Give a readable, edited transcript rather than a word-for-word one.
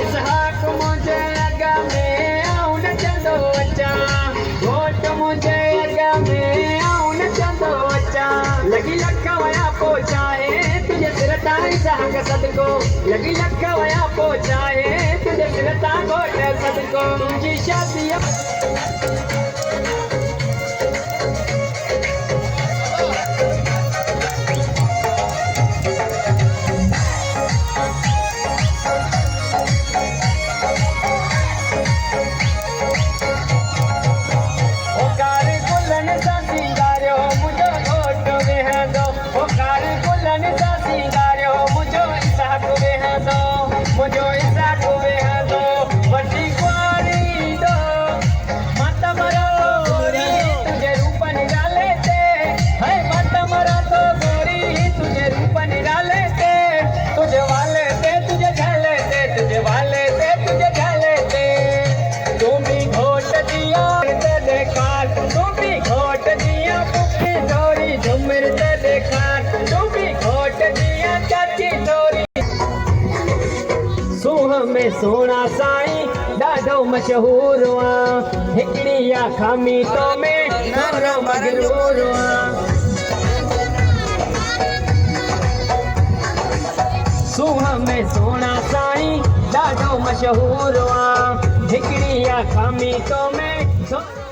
इसहाक मुझे अगा में आऊं न चंदो अचा घोट मुझे अगा में आऊं न चंदो अचा लगी लख वया पोचाए तुझे सिरता इसहाक सदको लगी लख वया पोचाए तुझे सिरता घोट सदको तुझी शादी मुझो ऐसा कोवे है दो बड़ी कुआरी दो माता मरो गोरी तुझे रूप निराले ते है माता मरो तो गोरी तुझे रूप निराले ते तुझे वाले ते तुझे झाले ते तुझे वाले ते तुझे झाले ते तुम भी घोट दिया ते देखा तुम भी घोट दिया पुकी डोरी झुमर ते देखा तुम भी घोट दिया चाची डोरी में सोना साईं ॾाढो मशहूर हिकिड़ी खामी तो में मगरूर सूह में सोना साईं ॾाढो मशहूर हिकिड़ी खामी तो में